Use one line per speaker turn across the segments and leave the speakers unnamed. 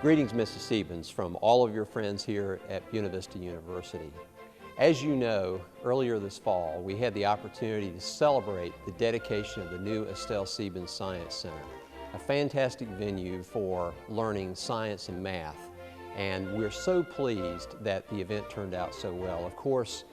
Greetings, Mrs. Siebens, from all of your friends here at Buena Vista University. As you know, earlier this fall, we had the opportunity to celebrate the dedication of the new Estelle Siebens Science Center, a fantastic venue for learning science and math. And we're so pleased that the event turned out so well. Of course,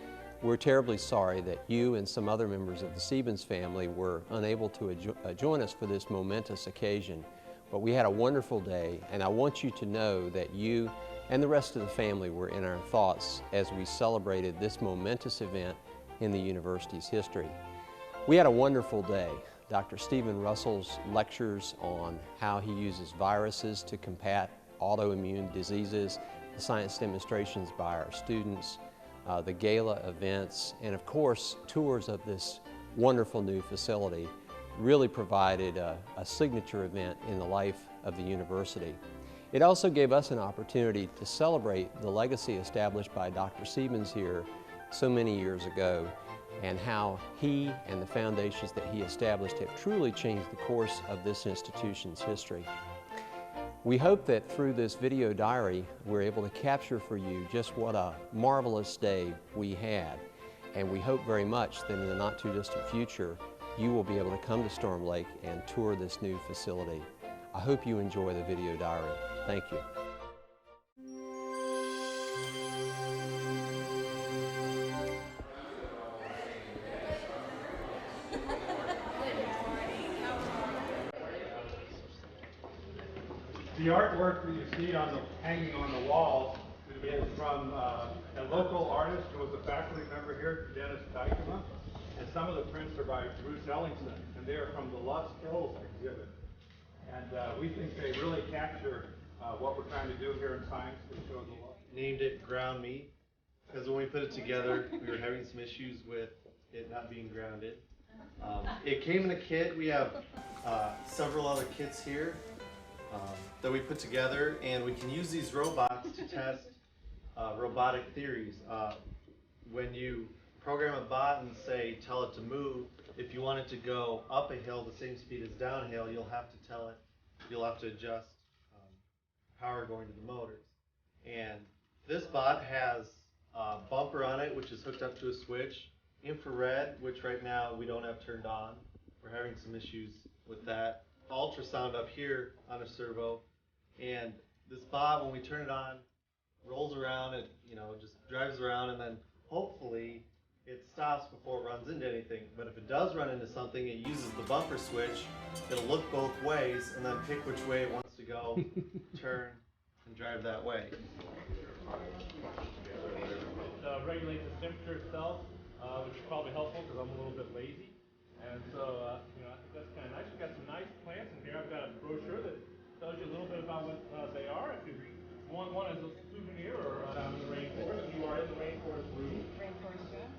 we're terribly sorry that you and some other members of the Siebens family were unable to join us for this momentous occasion. But we had a wonderful day, and I want you to know that you and the rest of the family were in our thoughts as we celebrated this momentous event in the university's history. We had a wonderful day. Dr. Stephen Russell's lectures on how he uses viruses to combat autoimmune diseases, the science demonstrations by our students, the gala events, and of course, tours of this wonderful new facility really provided a signature event in the life of the university. It also gave us an opportunity to celebrate the legacy established by Dr. Siebens here so many years ago, and how he and the foundations that he established have truly changed the course of this institution's history. We hope that through this video diary, we're able to capture for you just what a marvelous day we had. And we hope very much that in the not too distant future, you will be able to come to Storm Lake and tour this new facility. I hope you enjoy the video diary. Thank you.
The artwork that you see hanging on the wall is from a local artist who was a faculty member here, Dennis Dykema. And some of the prints are by Bruce Ellingson, and they are from the Lost Hills exhibit. And we think they really capture what we're trying to do here in science to show the love.
Named it ground meat because when we put it together, we were having some issues with it not being grounded. It came in a kit. We have several other kits here that we put together, and we can use these robots to test robotic theories. When you program a bot and say, tell it to move, if you want it to go up a hill the same speed as downhill, you'll have to adjust power going to the motors. And this bot has a bumper on it, which is hooked up to a switch, infrared, which right now we don't have turned on. We're having some issues with that. Ultrasound up here on a servo, and this bot, when we turn it on, rolls around, it just drives around, and then hopefully it stops before it runs into anything. But if it does run into something, it uses the bumper switch. It'll look both ways and then pick which way it wants to go, turn, and drive that way.
It regulates the temperature itself, which is probably helpful because I'm a little bit lazy. And so, I think that's kind of nice. We've got some nice plants in here. I've got a brochure that tells you a little bit about what they are. If you want one as a souvenir or down in the rainforest, you are in the rainforest room.
Rainforest room.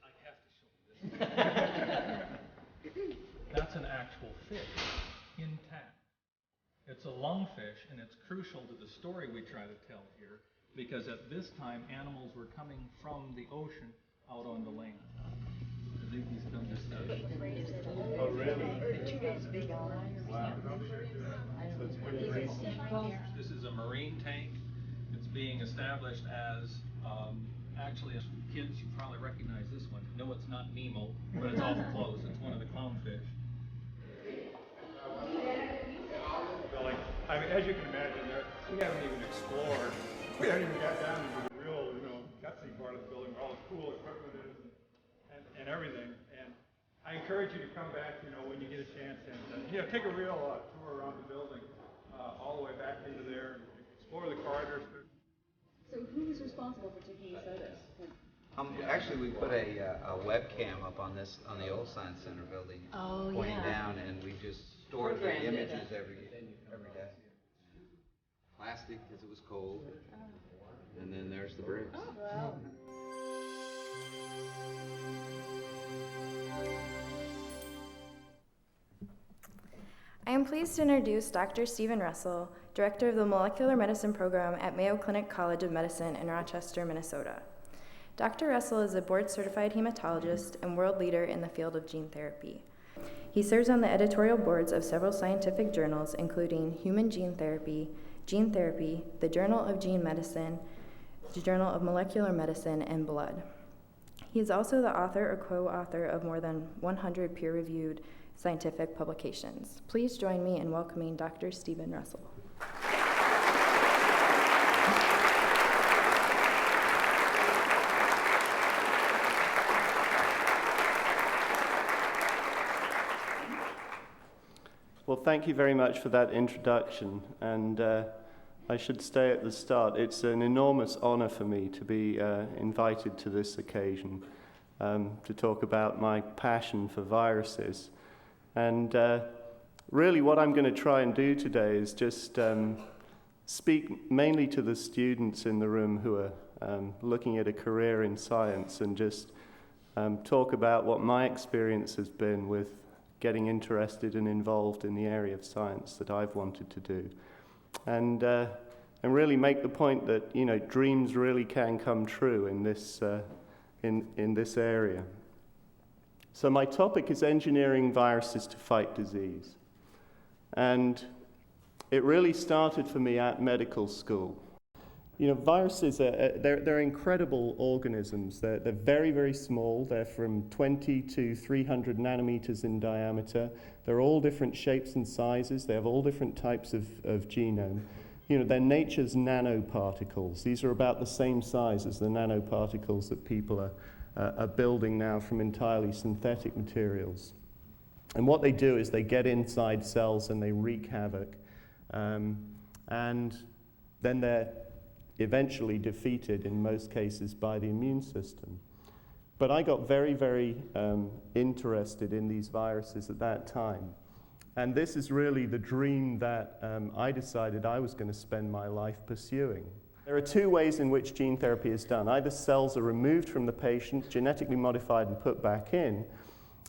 I have to show you this.
That's an actual fish, intact. It's a lungfish, and it's crucial to the story we try to tell here, because at this time, animals were coming from the ocean out on the land. He's come to study.
Oh, really?
Wow.
That's pretty great.
This is a marine tank. It's being established as, actually, as kids, you probably recognize this one. No, it's not Nemo, but it's awful close. It's one of the clownfish.
I mean, as you can imagine, we haven't even explored. We haven't even got down into the real, gutsy part of the building where all the cool equipment is and everything. And I encourage you to come back, when you get a chance, and take a real tour around the building, all the way back into there, and explore the corridors.
So who is responsible for taking photos?
Actually, we put a webcam up on the old Science Center building, pointing down, and we just stored the images every day. Plastic, because it was cold, and then there's the bricks.
Oh, wow.
I am pleased to introduce Dr. Stephen Russell, Director of the Molecular Medicine Program at Mayo Clinic College of Medicine in Rochester, Minnesota. Dr. Russell is a board-certified hematologist and world leader in the field of gene therapy. He serves on the editorial boards of several scientific journals, including Human Gene Therapy, the Journal of Gene Medicine, the Journal of Molecular Medicine, and Blood. He is also the author or co-author of more than 100 peer-reviewed scientific publications. Please join me in welcoming Dr. Siebens Russell.
Well, thank you very much for that introduction, and I should say at the start, it's an enormous honor for me to be invited to this occasion to talk about my passion for viruses. And really what I'm going to try and do today is just speak mainly to the students in the room who are looking at a career in science, and just talk about what my experience has been with getting interested and involved in the area of science that I've wanted to do. And really make the point that, you know, dreams really can come true in this area. So my topic is engineering viruses to fight disease. And it really started for me at medical school. You know, viruses, they're incredible organisms. They're very, very small. They're from 20 to 300 nanometers in diameter. They're all different shapes and sizes. They have all different types of genome. You know, they're nature's nanoparticles. These are about the same size as the nanoparticles that people are building now from entirely synthetic materials. And what they do is they get inside cells and they wreak havoc. And then they're eventually defeated in most cases by the immune system. But I got very, very interested in these viruses at that time. And this is really the dream that I decided I was going to spend my life pursuing. There are two ways in which gene therapy is done. Either cells are removed from the patient, genetically modified and put back in,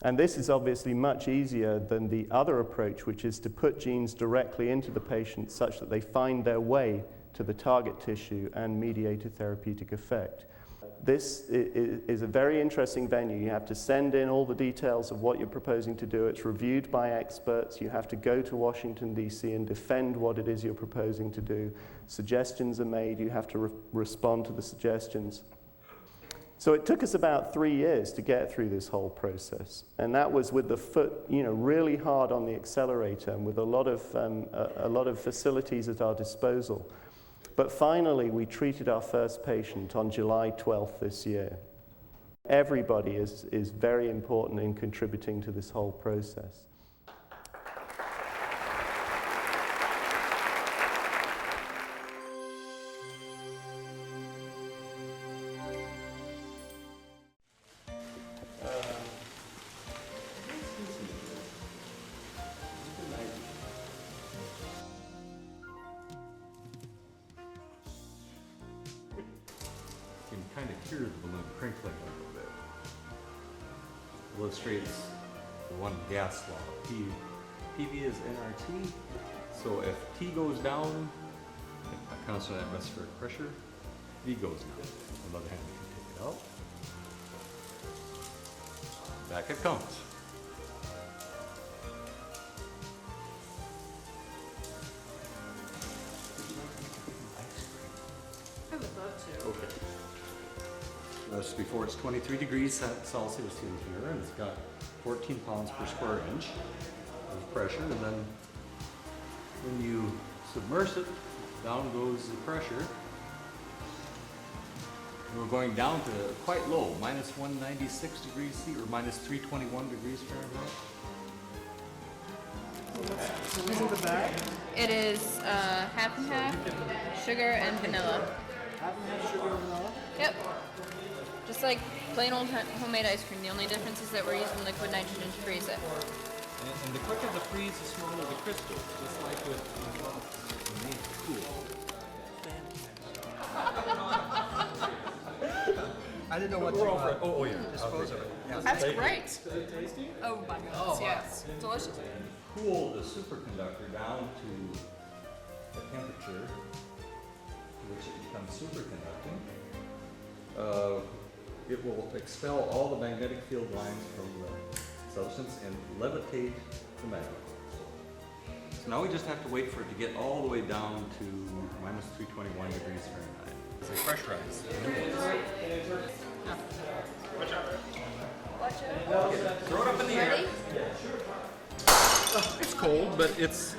and this is obviously much easier than the other approach, which is to put genes directly into the patient such that they find their way to the target tissue and mediate a therapeutic effect. This is a very interesting venue. You have to send in all the details of what you're proposing to do. It's reviewed by experts. You have to go to Washington, D.C. and defend what it is you're proposing to do. Suggestions are made. You have to respond to the suggestions. So it took us about 3 years to get through this whole process. And that was with the foot, you know, really hard on the accelerator and with a lot of facilities at our disposal. But finally, we treated our first patient on July 12th this year. Everybody is very important in contributing to this whole process.
Kind of hear the balloon crinkling a little bit. Illustrates the one gas law. PV is nRT, so if T goes down, a constant atmospheric pressure, V goes down. On the other hand, we can take it out. Back it comes.
I would love to.
Okay. Just before it's 23 degrees Celsius in here, and it's got 14 pounds per square inch of pressure, and then when you submerge it, down goes the pressure. And we're going down to quite low, minus 196 degrees C, or minus 321 degrees Fahrenheit.
What's in the bag?
It is half and half, sugar and vanilla.
Half and half sugar and vanilla?
Yep. Just like plain old homemade ice cream. The only difference is that we're using liquid nitrogen to freeze it.
And the quicker the freeze, the smaller the crystals, just like with made cool.
I didn't know what to dispose of it. Yeah.
That's great. Is it tasty? Oh my goodness, yes. Delicious.
Cool the superconductor down to a temperature to which it becomes superconducting. It will expel all the magnetic field lines from the substance and levitate the magma. So now we just have to wait for it to get all the way down to minus 321 degrees Fahrenheit. It's a pressurized.
Watch out.
Throw it up in the air.
Ready?
It's cold, but it's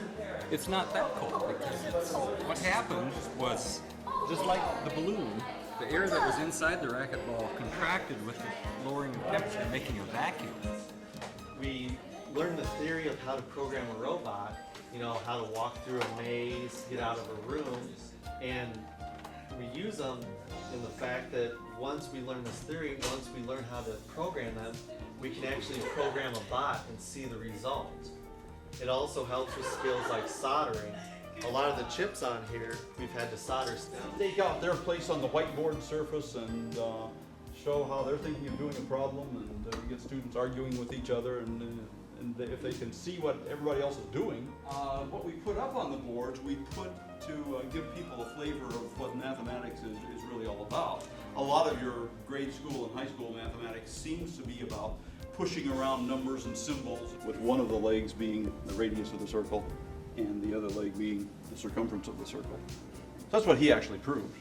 not that cold because what happened was just like the balloon, the air that was inside the racquetball contracted with the lowering of temperature, making a vacuum.
We learned the theory of how to program a robot, how to walk through a maze, get out of a room, and we use them in the fact that once we learn this theory, once we learn how to program them, we can actually program a bot and see the result. It also helps with skills like soldering. A lot of the chips on here, we've had to solder still.
Take out their place on the whiteboard surface and show how they're thinking of doing a problem, and we get students arguing with each other, and if they can see what everybody else is doing. What we put up on the boards, we put to give people a flavor of what mathematics is really all about. A lot of your grade school and high school mathematics seems to be about pushing around numbers and symbols, with one of the legs being the radius of the circle and the other leg being the circumference of the circle. So that's what he actually proved.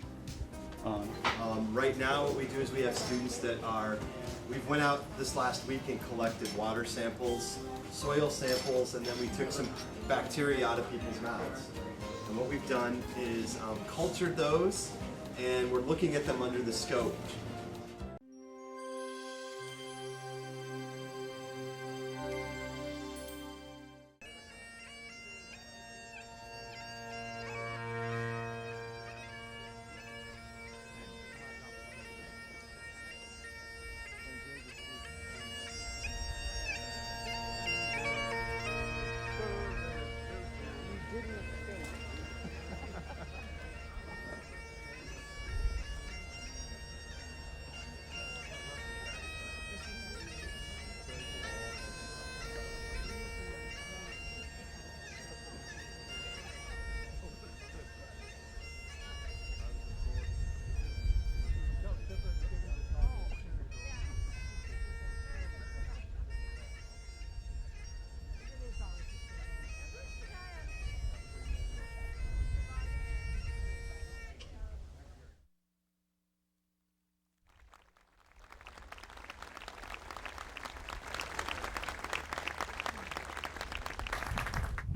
Right now what we do is we have students that we've went out this last week and collected water samples, soil samples, and then we took some bacteria out of people's mouths. And what we've done is cultured those, and we're looking at them under the scope.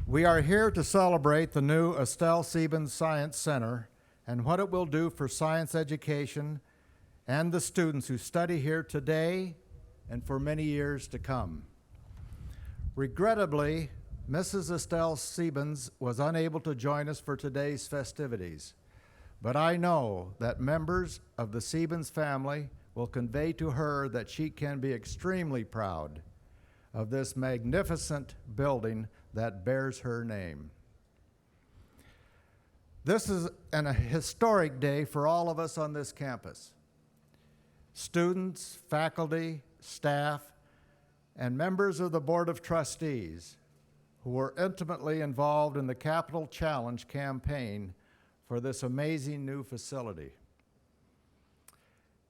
We are here to celebrate the new Estelle Siebens Science Center and what it will do for science education and the students who study here today and for many years to come. Regrettably, Mrs. Estelle Siebens was unable to join us for today's festivities, but I know that members of the Siebens family will convey to her that she can be extremely proud of this magnificent building that bears her name. This is a historic day for all of us on this campus. Students, faculty, staff, and members of the Board of Trustees who were intimately involved in the Capital Challenge campaign for this amazing new facility.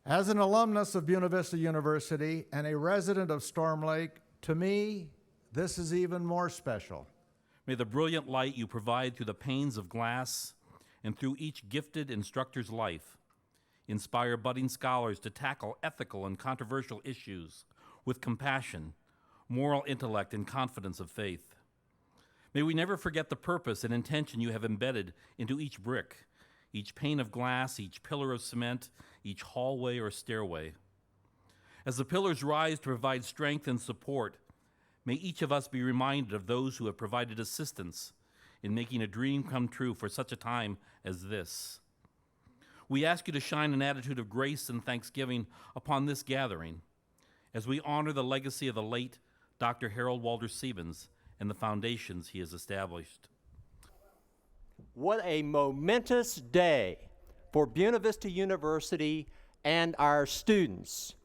As an alumnus of Buena Vista University and a resident of Storm Lake, to me, this is even more special.
May the brilliant light you provide through the panes of glass and through each gifted instructor's life inspire budding scholars to tackle ethical and controversial issues with compassion, moral intellect, and confidence of faith. May we never forget the purpose and intention you have embedded into each brick, each pane of glass, each pillar of cement, each hallway or stairway. As the pillars rise to provide strength and support, may each of us be reminded of those who have provided assistance in making a dream come true for such a time as this. We ask you to shine an attitude of grace and thanksgiving upon this gathering as we honor the legacy of the late Dr. Harold Walter Siebens and the foundations he has established.
What a momentous day for Buena Vista University and our students.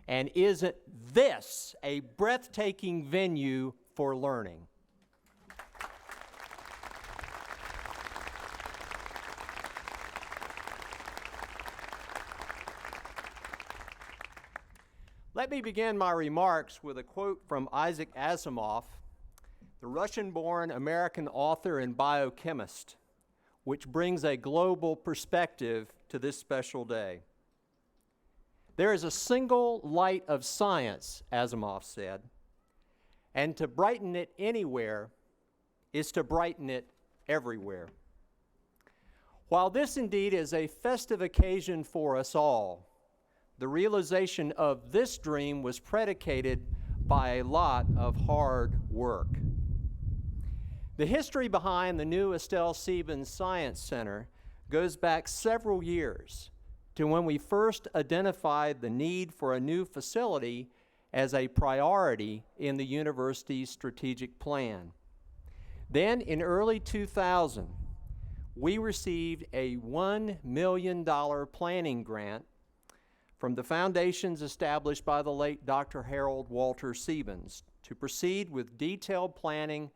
And isn't this a breathtaking venue for learning? Let me begin my remarks with a quote from Isaac Asimov, the Russian-born American author and biochemist, which brings a global perspective to this special day. There is a single light of science, Asimov said, and to brighten it anywhere is to brighten it everywhere. While this indeed is a festive occasion for us all, the realization of this dream was predicated by a lot of hard work. The history behind the new Estelle Siebens Science Center goes back several years to when we first identified the need for a new facility as a priority in the university's strategic plan. Then in early 2000, we received a $1 million planning grant from the foundations established by the late Dr. Harold Walter Siebens to proceed with detailed planning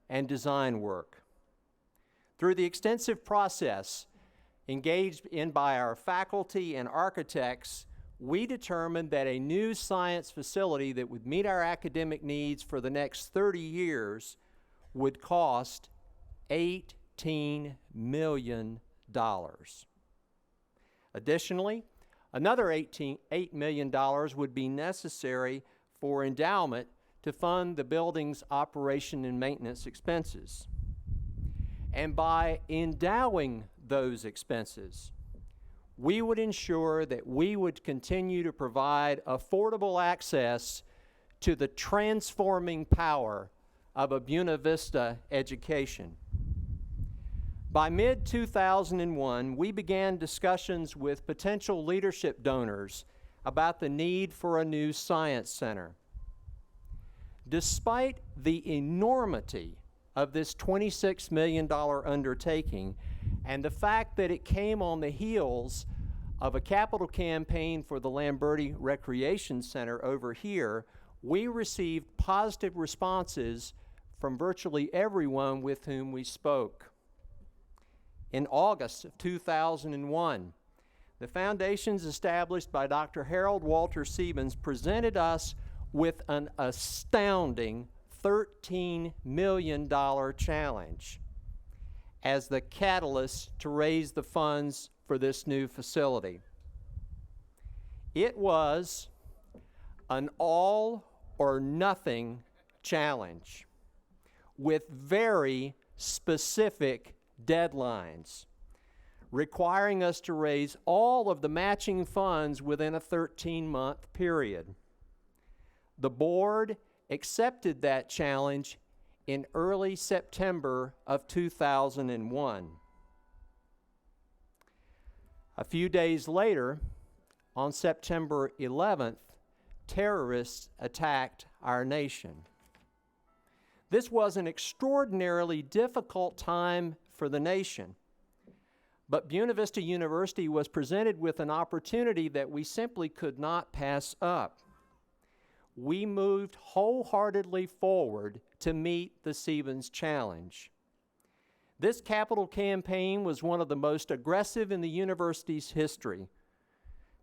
and design work. Through the extensive process engaged in by our faculty and architects, we determined that a new science facility that would meet our academic needs for the next 30 years would cost $18 million. Additionally, another $8 million would be necessary for endowment to fund the building's operation and maintenance expenses. And by endowing those expenses, we would ensure that we would continue to provide affordable access to the transforming power of a Buena Vista education. By mid-2001, we began discussions with potential leadership donors about the need for a new science center. Despite the enormity of this $26 million undertaking and the fact that it came on the heels of a capital campaign for the Lamberti Recreation Center over here, we received positive responses from virtually everyone with whom we spoke. In August of 2001, the foundations established by Dr. Harold Walter Siebens presented us with an astounding $13 million challenge as the catalyst to raise the funds for this new facility. It was an all or nothing challenge with very specific deadlines, requiring us to raise all of the matching funds within a 13-month period. The board accepted that challenge in early September of 2001. A few days later, on September 11th, terrorists attacked our nation. This was an extraordinarily difficult time for the nation, but Buena Vista University was presented with an opportunity that we simply could not pass up. We moved wholeheartedly forward to meet the Siebens challenge. This capital campaign was one of the most aggressive in the university's history,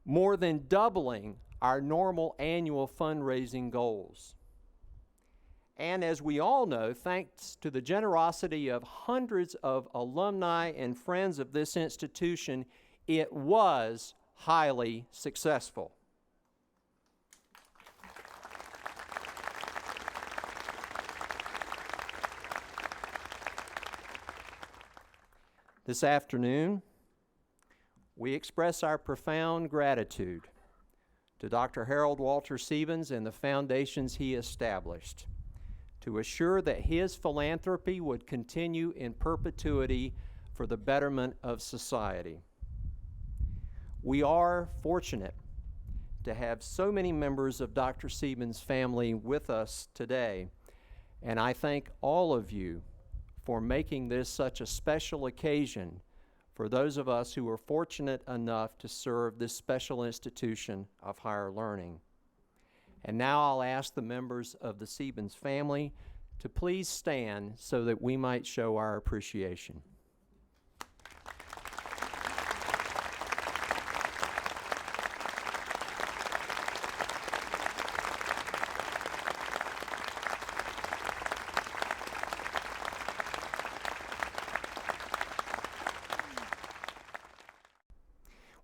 more than doubling our normal annual fundraising goals. And as we all know, thanks to the generosity of hundreds of alumni and friends of this institution, it was highly successful. This afternoon, we express our profound gratitude to Dr. Harold Walter Siebens and the foundations he established to assure that his philanthropy would continue in perpetuity for the betterment of society. We are fortunate to have so many members of Dr. Siebens' family with us today, and I thank all of you for making this such a special occasion for those of us who are fortunate enough to serve this special institution of higher learning. And now I'll ask the members of the Siebens family to please stand so that we might show our appreciation.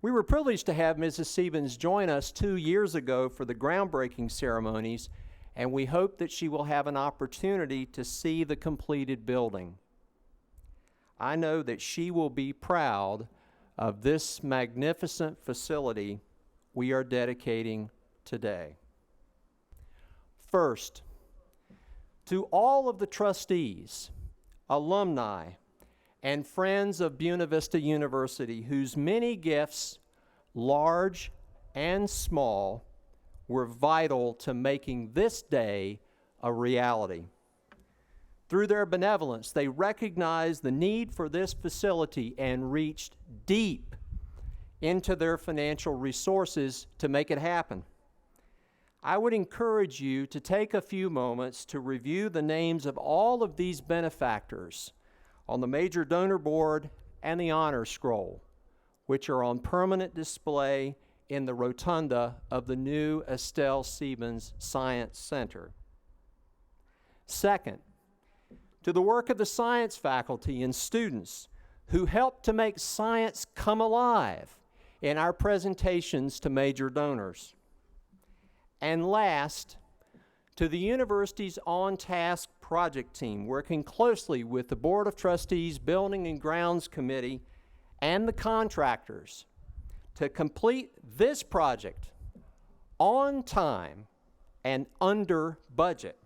We were privileged to have Mrs. Siebens join us 2 years ago for the groundbreaking ceremonies, and we hope that she will have an opportunity to see the completed building. I know that she will be proud of this magnificent facility we are dedicating today. First, to all of the trustees, alumni, and friends of Buena Vista University whose many gifts, large and small, were vital to making this day a reality. Through their benevolence, they recognized the need for this facility and reached deep into their financial resources to make it happen. I would encourage you to take a few moments to review the names of all of these benefactors on the major donor board and the honor scroll, which are on permanent display in the rotunda of the new Estelle Siebens Science Center. Second, to the work of the science faculty and students who helped to make science come alive in our presentations to major donors. And last, to the university's on-task project team, working closely with the Board of Trustees, Building and Grounds Committee, and the contractors to complete this project on time and under budget.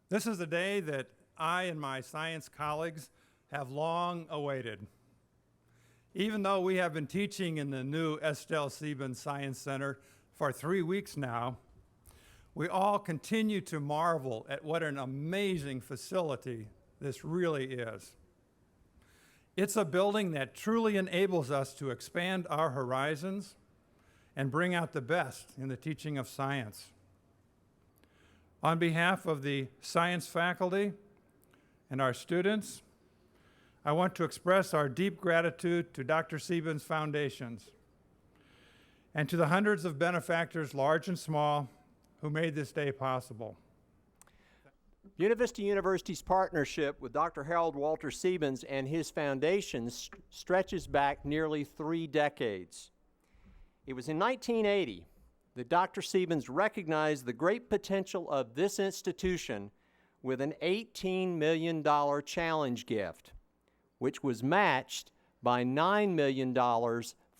This is a day that I and my science colleagues have long awaited. Even though we have been teaching in the new Estelle Siebens Science Center for 3 weeks now, we all continue to marvel at what an amazing facility this really is. It's a building that truly enables us to expand our horizons and bring out the best in the teaching of science. On behalf of the science faculty and our students, I want to express our deep gratitude to Dr. Siebens Foundations and to the hundreds of benefactors, large and small, who made this day possible.
Buena Vista University's partnership with Dr. Harold Walter Siebens and his foundation stretches back nearly 3 decades. It was in 1980 that Dr. Siebens recognized the great potential of this institution with an $18 million challenge gift, which was matched by $9 million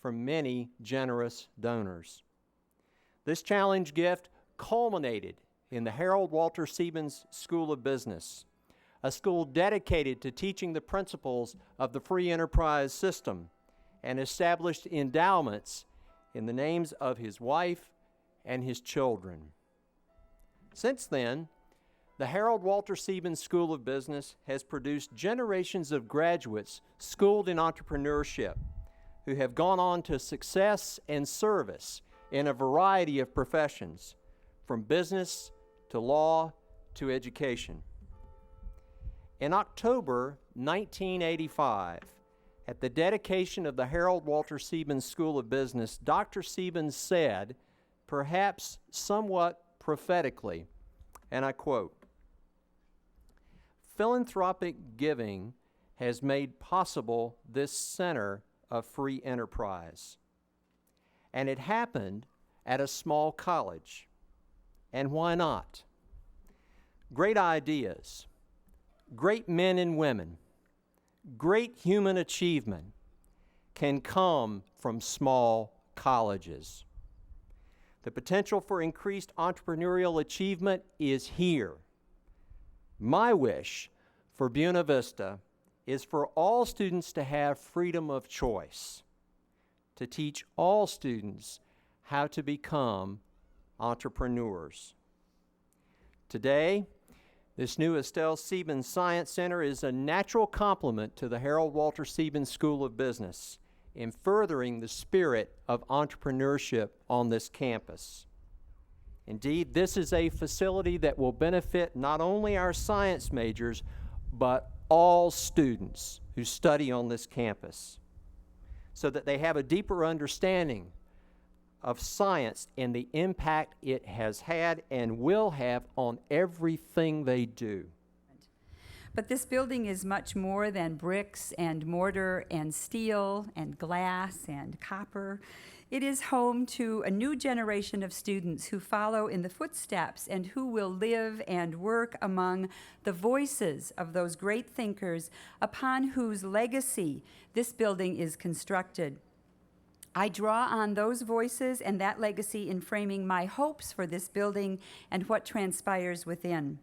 from many generous donors. This challenge gift culminated in the Harold Walter Siebens School of Business, a school dedicated to teaching the principles of the free enterprise system, and established endowments in the names of his wife and his children. Since then, the Harold Walter Siebens School of Business has produced generations of graduates schooled in entrepreneurship who have gone on to success and service in a variety of professions, from business to law to education. In October 1985, at the dedication of the Harold Walter Siebens School of Business, Dr. Siebens said, perhaps somewhat prophetically, and I quote, "Philanthropic giving has made possible this center of free enterprise. And it happened at a small college. And why not? Great ideas, great men and women, great human achievement can come from small colleges. The potential for increased entrepreneurial achievement is here. My wish for Buena Vista is for all students to have freedom of choice, to teach all students how to become entrepreneurs. Today, this new Estelle Siebens Science Center is a natural complement to the Harold Walter Siebens School of Business in furthering the spirit of entrepreneurship on this campus. Indeed, this is a facility that will benefit not only our science majors, but all students who study on this campus, so that they have a deeper understanding of science and the impact it has had and will have on everything they do.
But this building is much more than bricks and mortar and steel and glass and copper. It is home to a new generation of students who follow in the footsteps and who will live and work among the voices of those great thinkers upon whose legacy this building is constructed. I draw on those voices and that legacy in framing my hopes for this building and what transpires within.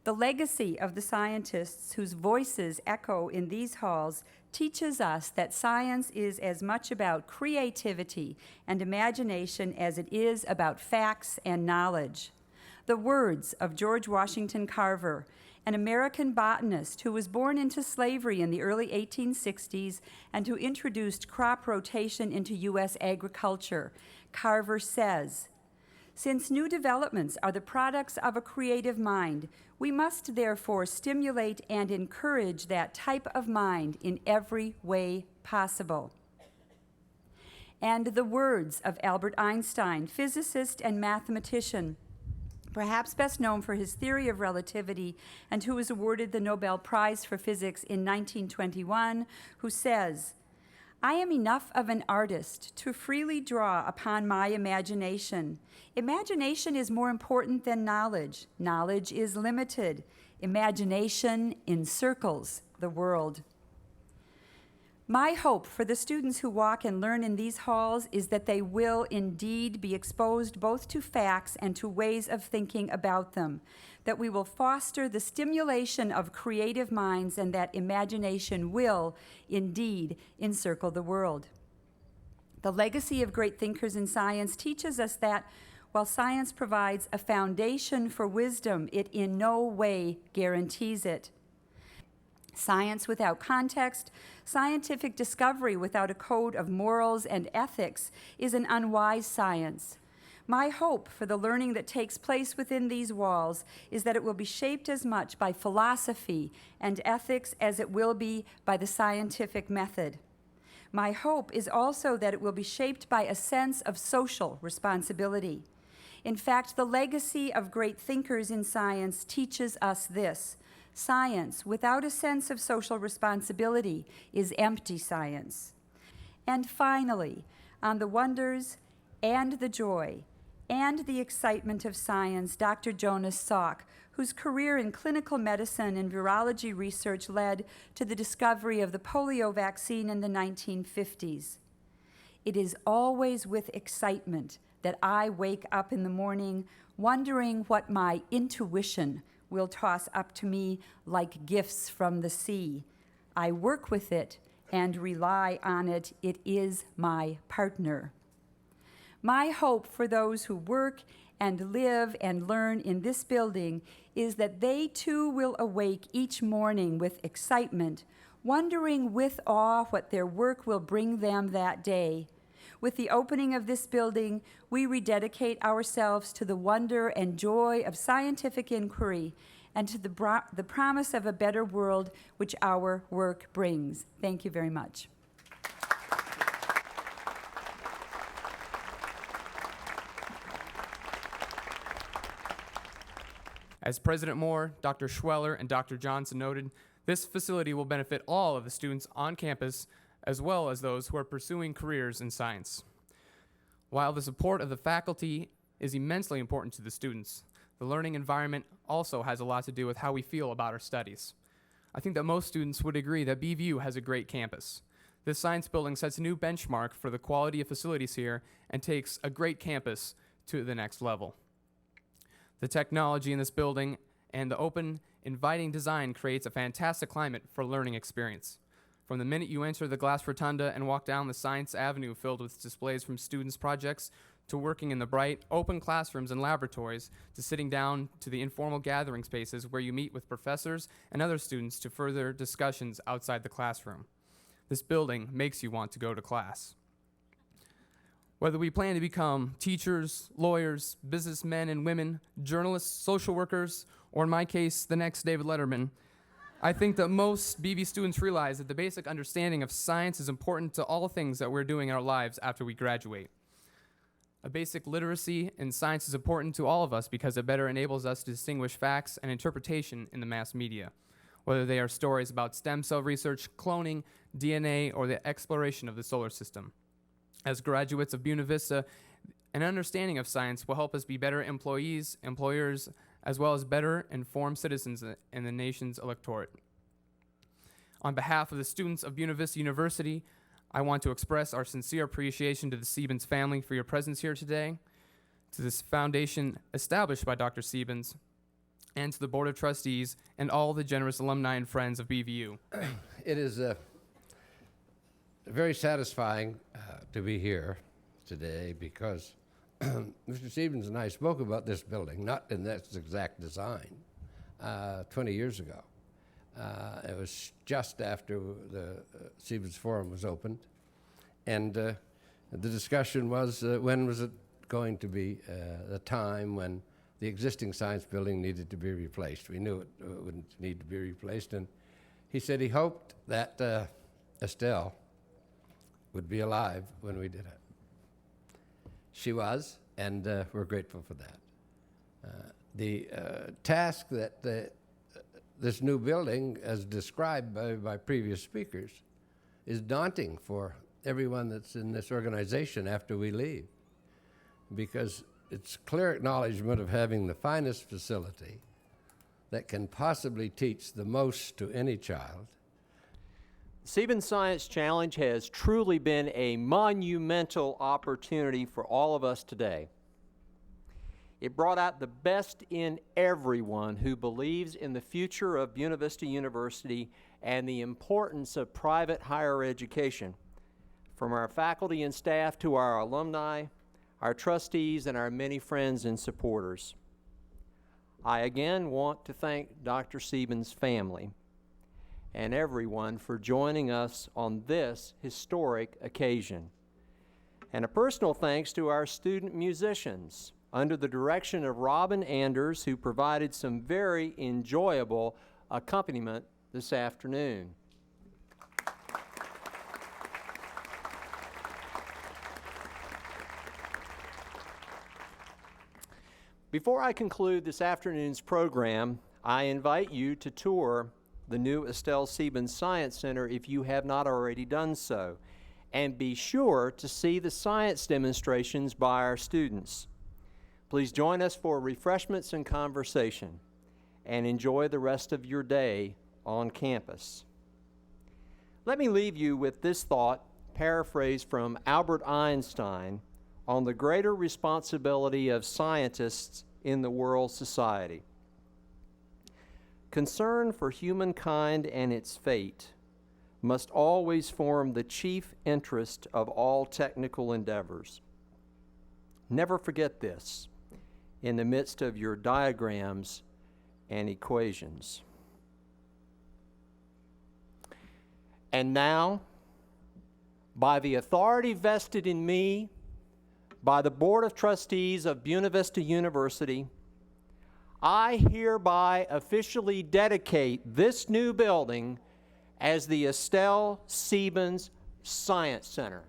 The legacy of the scientists whose voices echo in these halls teaches us that science is as much about creativity and imagination as it is about facts and knowledge. The words of George Washington Carver, an American botanist who was born into slavery in the early 1860s and who introduced crop rotation into U.S. agriculture. Carver says, "Since new developments are the products of a creative mind, we must therefore stimulate and encourage that type of mind in every way possible." And the words of Albert Einstein, physicist and mathematician, perhaps best known for his theory of relativity and who was awarded the Nobel Prize for Physics in 1921, who says, "I am enough of an artist to freely draw upon my imagination. Imagination is more important than knowledge. Knowledge is limited. Imagination encircles the world." My hope for the students who walk and learn in these halls is that they will indeed be exposed both to facts and to ways of thinking about them, that we will foster the stimulation of creative minds, and that imagination will indeed encircle the world. The legacy of great thinkers in science teaches us that while science provides a foundation for wisdom, it in no way guarantees it. Science without context, scientific discovery without a code of morals and ethics is an unwise science. My hope for the learning that takes place within these walls is that it will be shaped as much by philosophy and ethics as it will be by the scientific method. My hope is also that it will be shaped by a sense of social responsibility. In fact, the legacy of great thinkers in science teaches us this: science without a sense of social responsibility is empty science. And finally, on the wonders and the joy and the excitement of science, Dr. Jonas Salk, whose career in clinical medicine and virology research led to the discovery of the polio vaccine in the 1950s. It is always with excitement that I wake up in the morning wondering what my intuition will toss up to me like gifts from the sea. I work with it and rely on it. It is my partner. My hope for those who work and live and learn in this building is that they too will awake each morning with excitement, wondering with awe what their work will bring them that day. With the opening of this building, we rededicate ourselves to the wonder and joy of scientific inquiry and to the promise of a better world which our work brings. Thank you very much.
As President Moore, Dr. Schweller, and Dr. Johnson noted, this facility will benefit all of the students on campus as well as those who are pursuing careers in science. While the support of the faculty is immensely important to the students, the learning environment also has a lot to do with how we feel about our studies. I think that most students would agree that BVU has a great campus. This science building sets a new benchmark for the quality of facilities here and takes a great campus to the next level. The technology in this building and the open, inviting design creates a fantastic climate for learning experience. From the minute you enter the glass rotunda and walk down the Science Avenue filled with displays from students' projects, to working in the bright, open classrooms and laboratories, to sitting down to the informal gathering spaces where you meet with professors and other students to further discussions outside the classroom. This building makes you want to go to class. Whether we plan to become teachers, lawyers, businessmen and women, journalists, social workers, or in my case, the next David Letterman, I think that most BV students realize that the basic understanding of science is important to all things that we're doing in our lives after we graduate. A basic literacy in science is important to all of us because it better enables us to distinguish facts and interpretation in the mass media. whether they are stories about stem cell research, cloning, DNA, or the exploration of the solar system. As graduates of Buena Vista, an understanding of science will help us be better employees, employers, as well as better informed citizens in the nation's electorate. On behalf of the students of Buena Vista University, I want to express our sincere appreciation to the Siebens family for your presence here today, to this foundation established by Dr. Siebens, and to the Board of Trustees and all the generous alumni and friends of BVU.
It is very satisfying to be here today because Mr. Siebens and I spoke about this building, not in this exact design, 20 years ago. It was just after the Siebens Forum was opened, and the discussion was when was it going to be the time when the existing science building needed to be replaced. We knew it wouldn't need to be replaced, and he said he hoped that Estelle would be alive when we did it. She was, and we're grateful for that. The task that this new building, as described by previous speakers, is daunting for everyone that's in this organization after we leave, because it's clear acknowledgement of having the finest facility that can possibly teach the most to any child.
The Siebens Science Challenge has truly been a monumental opportunity for all of us today. It brought out the best in everyone who believes in the future of Buena Vista University and the importance of private higher education, from our faculty and staff to our alumni, our trustees, and our many friends and supporters. I again want to thank Dr. Siebens' family and everyone for joining us on this historic occasion. And a personal thanks to our student musicians under the direction of Robin Anders, who provided some very enjoyable accompaniment this afternoon. Before I conclude this afternoon's program, I invite you to tour the new Estelle Siebens Science Center if you have not already done so, and be sure to see the science demonstrations by our students. Please join us for refreshments and conversation, and enjoy the rest of your day on campus. Let me leave you with this thought, paraphrased from Albert Einstein, on the greater responsibility of scientists in the world society. Concern for humankind and its fate must always form the chief interest of all technical endeavors. Never forget this in the midst of your diagrams and equations. And now, by the authority vested in me by the Board of Trustees of Buena Vista University, I hereby officially dedicate this new building as the Estelle Siebens Science Center.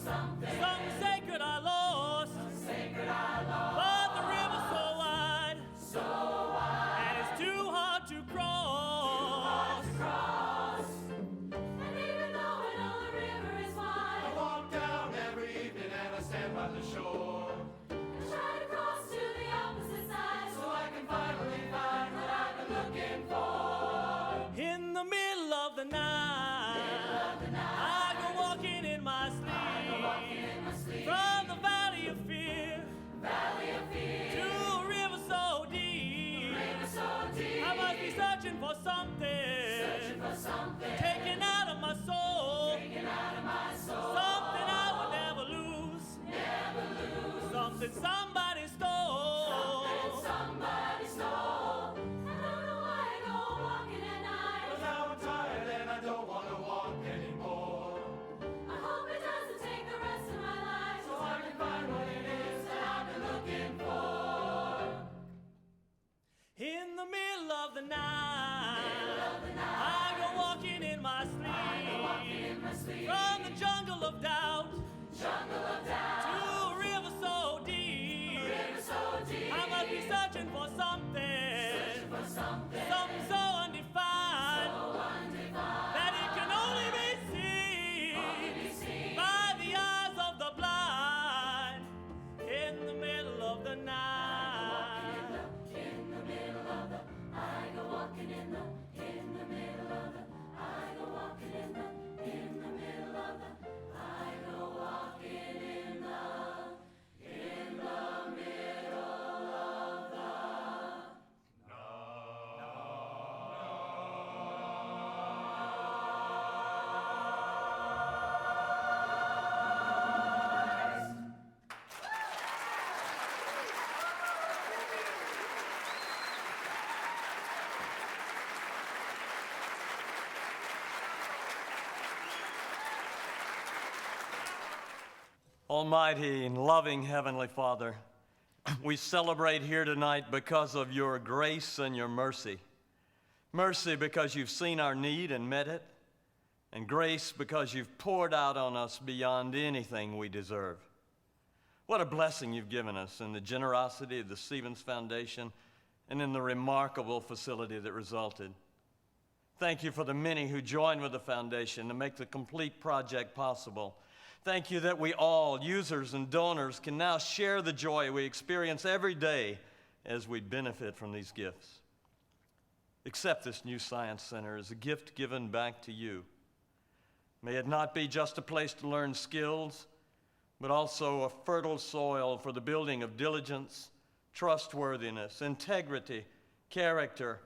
Something sacred I lost. But the river's so wide. And it's too hard to cross.
And even though I know the river is wide,
I walk down every evening and I stand by the shore.
and try to cross to the opposite side,
So I can finally find what I've been looking for. In the middle of the night, I go walking in my sleep. From the valley of fear, to a river so deep. I must be searching for something, taken out of my soul. Something I will never lose. Something somebody stole.
I don't know why I go walking at night.
But now I'm tired and I don't want to walk anymore.
I hope it doesn't take the rest of my life,
So I can find what it is that I've been looking for. In the middle of the night, I go walking in my sleep. From the jungle of doubt, to a river so deep. I must be searching for something, something so undefined, that it can only be seen by the eyes of the blind. In the middle of the night.
Almighty and loving Heavenly Father, we celebrate here tonight because of your grace and your mercy. Mercy because you've seen our need and met it, and grace because you've poured out on us beyond anything we deserve. What a blessing you've given us in the generosity of the Siebens Foundation and in the remarkable facility that resulted. Thank you for the many who joined with the foundation to make the complete project possible. Thank you that we all, users and donors, can now share the joy we experience every day as we benefit from these gifts. Accept this new Science Center as a gift given back to you. May it not be just a place to learn skills, but also a fertile soil for the building of diligence, trustworthiness, integrity, character,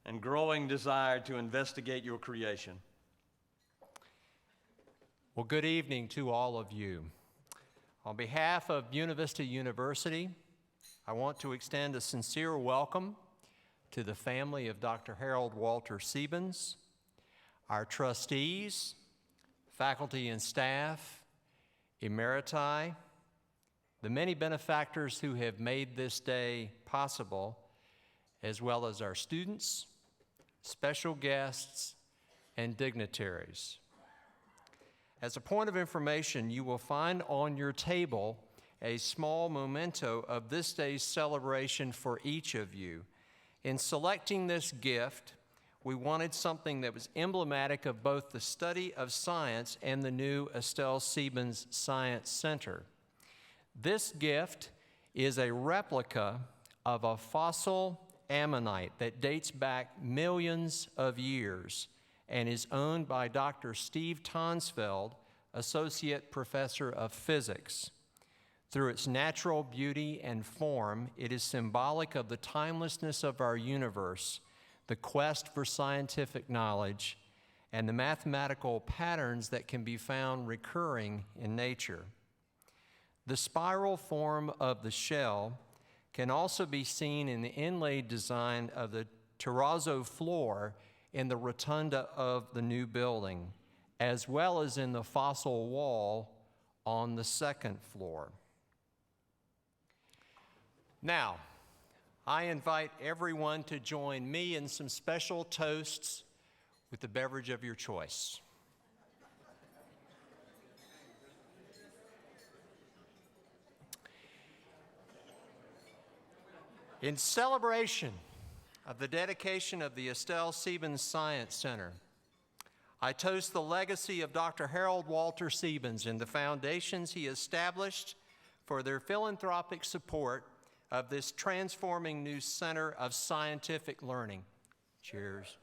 and growing desire to investigate your creation.
Well, good evening to all of you. On behalf of Buena Vista University, I want to extend a sincere welcome to the family of Dr. Harold Walter Siebens, our trustees, faculty and staff, emeriti, the many benefactors who have made this day possible, as well as our students, special guests, and dignitaries. As a point of information, you will find on your table a small memento of this day's celebration for each of you. In selecting this gift, we wanted something that was emblematic of both the study of science and the new Estelle Siebens Science Center. This gift is a replica of a fossil ammonite that dates back millions of years and is owned by Dr. Steve Tonsfeld, Associate Professor of Physics. Through its natural beauty and form, it is symbolic of the timelessness of our universe, the quest for scientific knowledge, and the mathematical patterns that can be found recurring in nature. The spiral form of the shell can also be seen in the inlaid design of the terrazzo floor in the rotunda of the new building, as well as in the fossil wall on the second floor. Now, I invite everyone to join me in some special toasts with the beverage of your choice. In celebration of the dedication of the Estelle Siebens Science Center, I toast the legacy of Dr. Harold Walter Siebens and the foundations he established for their philanthropic support of this transforming new center of scientific learning. Cheers.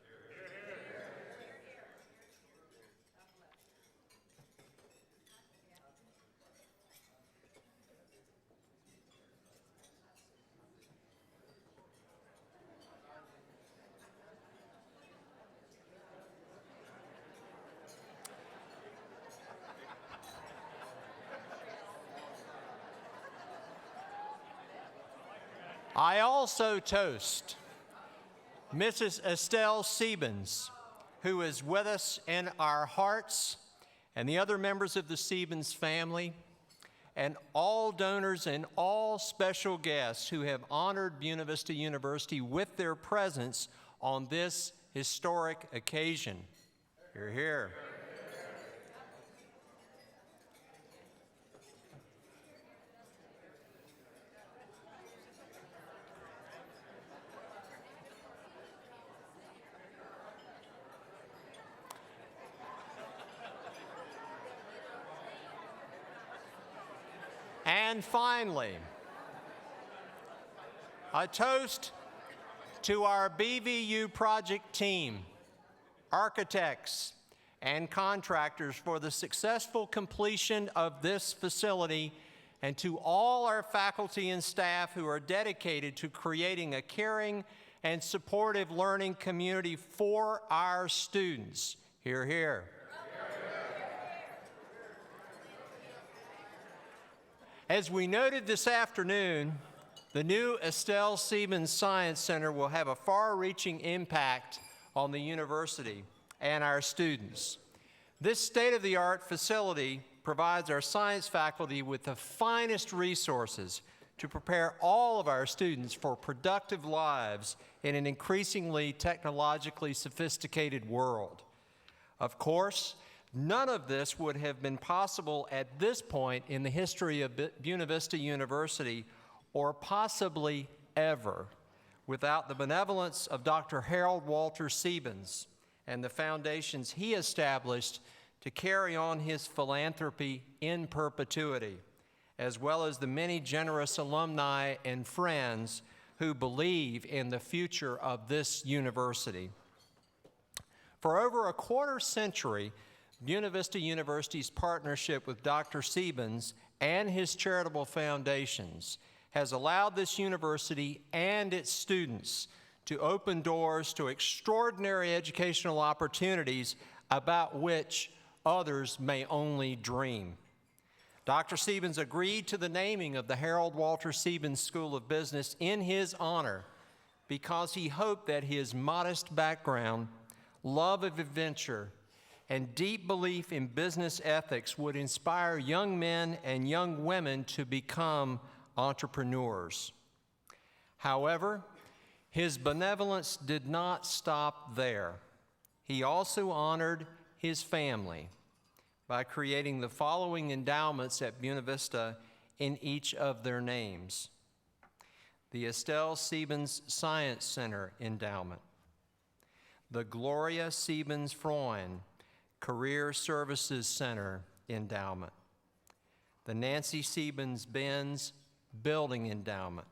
I also toast Mrs. Estelle Siebens, who is with us in our hearts, and the other members of the Siebens family, and all donors and all special guests who have honored Buena Vista University with their presence on this historic occasion. You're here. And finally, a toast to our BVU project team, architects, and contractors for the successful completion of this facility, and to all our faculty and staff who are dedicated to creating a caring and supportive learning community for our students. Hear, hear. As we noted this afternoon, the new Estelle Siebens Science Center will have a far-reaching impact on the university and our students. This state-of-the-art facility provides our science faculty with the finest resources to prepare all of our students for productive lives in an increasingly technologically sophisticated world. Of course, none of this would have been possible at this point in the history of Buena Vista University, or possibly ever, without the benevolence of Dr. Harold Walter Siebens and the foundations he established to carry on his philanthropy in perpetuity, as well as the many generous alumni and friends who believe in the future of this university. For over a quarter century, Buena Vista University's partnership with Dr. Siebens and his charitable foundations has allowed this university and its students to open doors to extraordinary educational opportunities about which others may only dream. Dr. Siebens agreed to the naming of the Harold Walter Siebens School of Business in his honor because he hoped that his modest background, love of adventure, and deep belief in business ethics would inspire young men and young women to become entrepreneurs. However, his benevolence did not stop there. He also honored his family by creating the following endowments at Buena Vista in each of their names: the Estelle Siebens Science Center Endowment, the Gloria Siebens Freund Career Services Center Endowment, the Nancy Siebens Benz Building Endowment,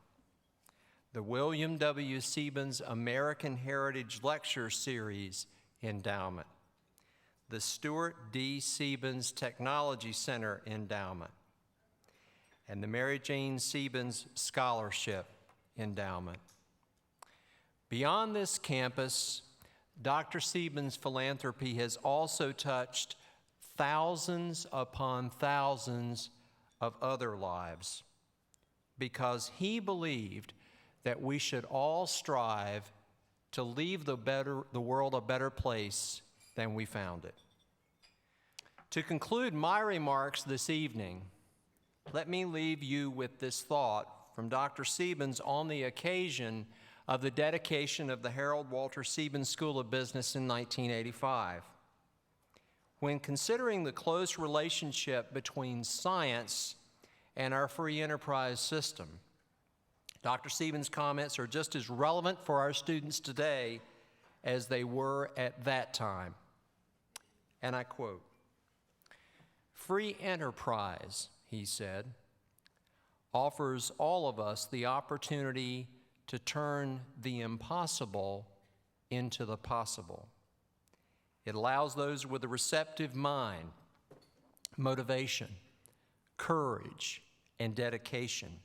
the William W. Siebens American Heritage Lecture Series Endowment, the Stuart D. Siebens Technology Center Endowment, and the Mary Jane Siebens Scholarship Endowment. Beyond this campus, Dr. Siebens' philanthropy has also touched thousands upon thousands of other lives because he believed that we should all strive to leave the world a better place than we found it. To conclude my remarks this evening, let me leave you with this thought from Dr. Siebens on the occasion of the dedication of the Harold Walter Siebens School of Business in 1985. When considering the close relationship between science and our free enterprise system, Dr. Siebens' comments are just as relevant for our students today as they were at that time. And I quote, "Free enterprise," he said, "offers all of us the opportunity to turn the impossible into the possible. It allows those with a receptive mind, motivation, courage, and dedication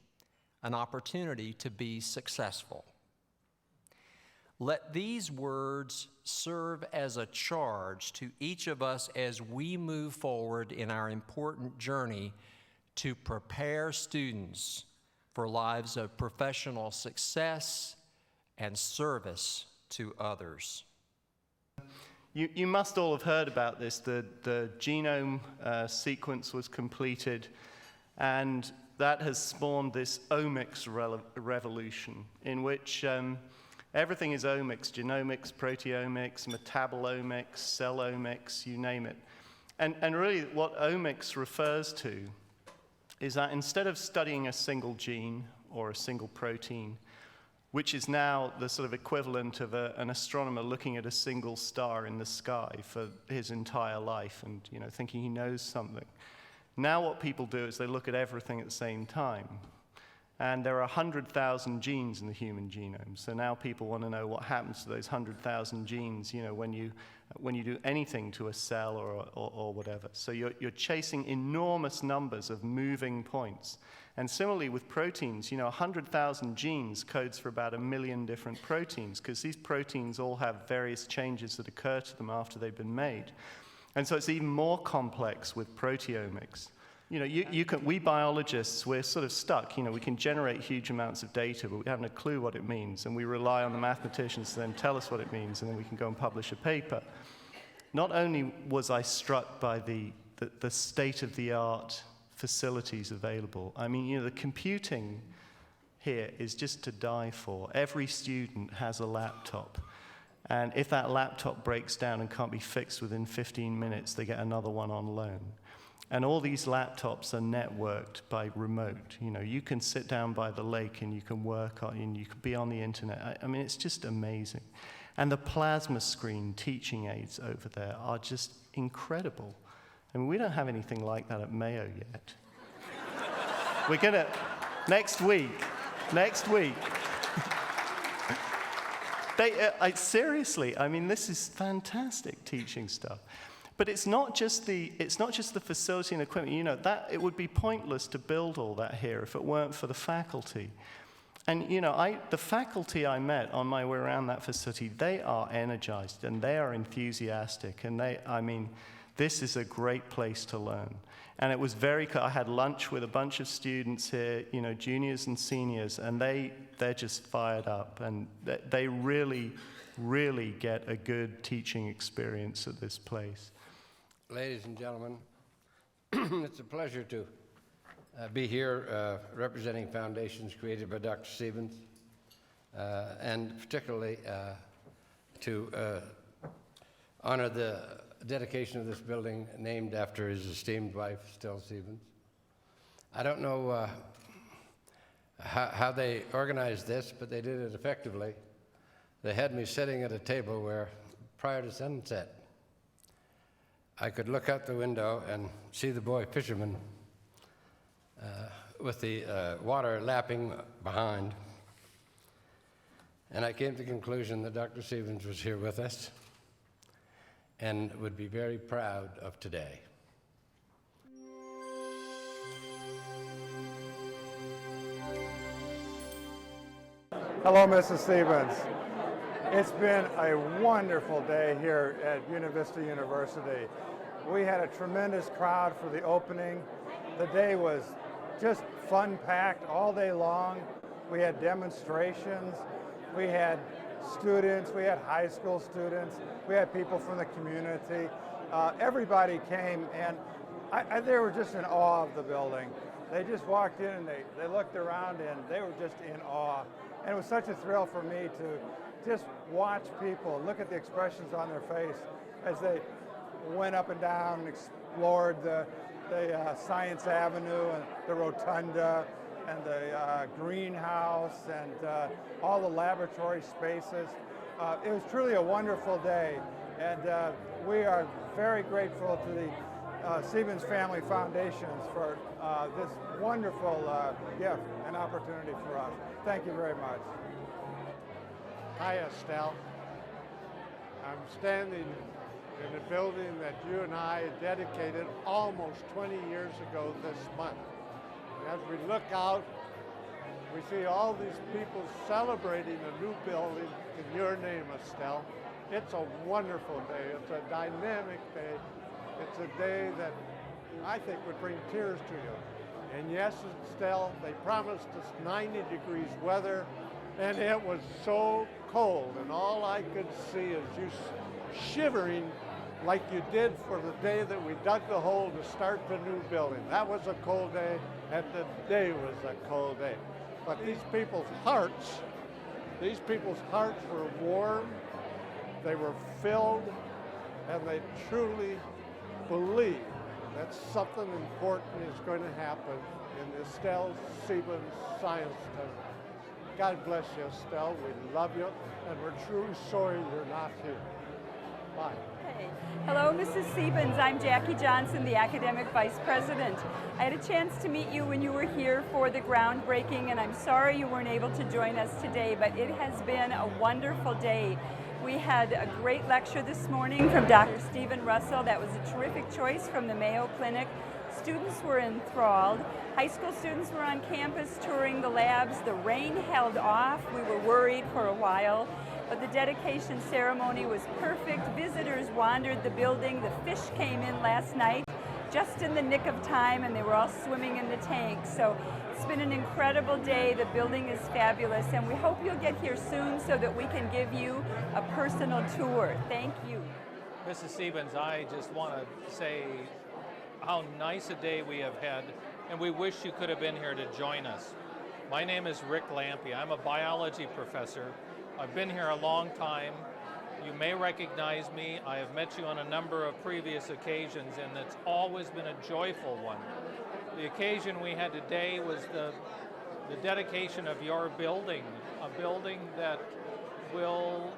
an opportunity to be successful." Let these words serve as a charge to each of us as we move forward in our important journey to prepare students for lives of professional success and service to others.
You must all have heard about this. The genome sequence was completed, and that has spawned this omics revolution in which everything is omics: genomics, proteomics, metabolomics, cellomics, you name it. And really what omics refers to is that instead of studying a single gene or a single protein, which is now the sort of equivalent of an astronomer looking at a single star in the sky for his entire life and thinking he knows something. Now what people do is they look at everything at the same time. And there are 100,000 genes in the human genome. So now people want to know what happens to those 100,000 genes, when you do anything to a cell or whatever. So you're chasing enormous numbers of moving points. And similarly with proteins, 100,000 genes codes for about 1 million different proteins, because these proteins all have various changes that occur to them after they've been made. And so it's even more complex with proteomics. We biologists, we're sort of stuck. We can generate huge amounts of data, but we haven't a clue what it means. And we rely on the mathematicians to then tell us what it means, and then we can go and publish a paper. Not only was I struck by the state-of-the-art facilities available, the computing here is just to die for. Every student has a laptop. And if that laptop breaks down and can't be fixed within 15 minutes, they get another one on loan. And all these laptops are networked by remote. You can sit down by the lake and you can work on, and you can be on the internet. It's just amazing. And the plasma screen teaching aids over there are just incredible. We don't have anything like that at Mayo yet. We're gonna, next week. Seriously, this is fantastic teaching stuff. But it's not just the facility and equipment. That it would be pointless to build all that here if it weren't for the faculty. And the faculty I met on my way around that facility, they are energized and they are enthusiastic, and this is a great place to learn. And it was I had lunch with a bunch of students here, juniors and seniors, and they're just fired up, and they really, really get a good teaching experience at this place.
Ladies and gentlemen, it's a pleasure to be here representing foundations created by Dr. Siebens, and particularly to honor the dedication of this building named after his esteemed wife, Estelle Siebens. I don't know how they organized this, but they did it effectively. They had me sitting at a table where, prior to sunset, I could look out the window and see the boy fisherman with the water lapping behind. And I came to the conclusion that Dr. Siebens was here with us and would be very proud of today.
Hello, Mrs. Siebens. It's been a wonderful day here at Buena Vista University. We had a tremendous crowd for the opening. The day was just fun-packed all day long. We had demonstrations. We had students. We had high school students. We had people from the community. Everybody came, and they were just in awe of the building. They just walked in and they looked around and they were just in awe. And it was such a thrill for me to just watch people, look at the expressions on their face as they went up and down and explored the Science Avenue and the Rotunda and the greenhouse and all the laboratory spaces. It was truly a wonderful day, and we are very grateful to the Siebens Family Foundations for this wonderful gift and opportunity for us. Thank you very much.
Hi, Estelle. I'm standing in a building that you and I dedicated almost 20 years ago this month. And as we look out, we see all these people celebrating a new building in your name, Estelle. It's a wonderful day. It's a dynamic day. It's a day that I think would bring tears to you. And yes, Estelle, they promised us 90 degrees weather, and it was so cold, and all I could see is you shivering like you did for the day that we dug the hole to start the new building. That was a cold day, and the day was a cold day. But these people's hearts were warm, they were filled, and they truly believe that something important is going to happen in the Estelle Siebens Science Center. God bless you, Estelle. We love you, and we're truly sorry you're not here. Bye.
Hey. Hello, Mrs. Siebens. I'm Jackie Johnson, the Academic Vice President. I had a chance to meet you when you were here for the groundbreaking, and I'm sorry you weren't able to join us today, but it has been a wonderful day. We had a great lecture this morning from Dr. Stephen Russell. That was a terrific choice from the Mayo Clinic. Students were enthralled. High school students were on campus touring the labs. The rain held off. We were worried for a while, but the dedication ceremony was perfect. Visitors wandered the building. The fish came in last night just in the nick of time, and they were all swimming in the tank. So it's been an incredible day. The building is fabulous, and we hope you'll get here soon so that we can give you a personal tour. Thank you.
Mrs. Siebens, I just want to say how nice a day we have had, and we wish you could have been here to join us. My name is Rick Lampe. I'm a biology professor. I've been here a long time. You may recognize me. I have met you on a number of previous occasions, and it's always been a joyful one. The occasion we had today was the dedication of your building, a building that will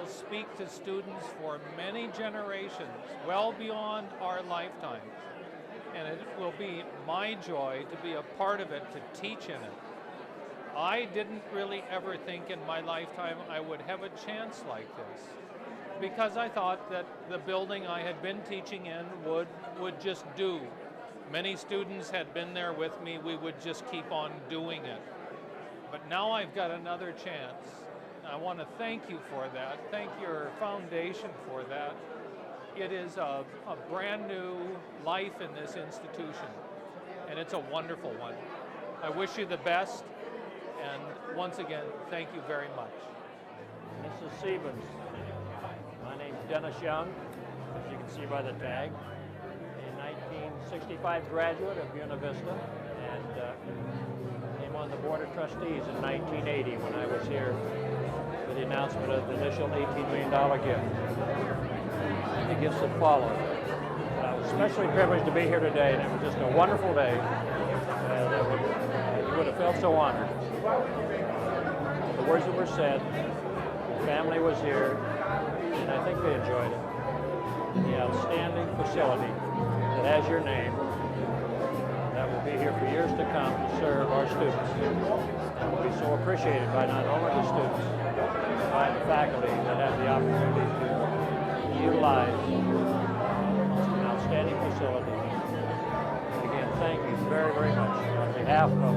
speak to students for many generations, well beyond our lifetimes. And it will be my joy to be a part of it, to teach in it. I didn't really ever think in my lifetime I would have a chance like this, because I thought that the building I had been teaching in would just do. Many students had been there with me. We would just keep on doing it. But now I've got another chance. I want to thank you for that. Thank your foundation for that. It is a brand new life in this institution, and it's a wonderful one. I wish you the best, and once again, thank you very much.
Mrs. Siebens, my name's Dennis Young, as you can see by the tag, a 1965 graduate of Buena Vista, and came on the Board of Trustees in 1980 when I was here for the announcement of the initial $18 million gift. The gifts that followed. I was especially privileged to be here today, and it was just a wonderful day. You would have felt so honored. The words that were said, the family was here, and I think they enjoyed it. The outstanding facility that has your name, that will be here for years to come to serve our students. And will be so appreciated by not only the students, but by the faculty that have the opportunity to utilize an outstanding facility. And again, thank you very, very much on behalf of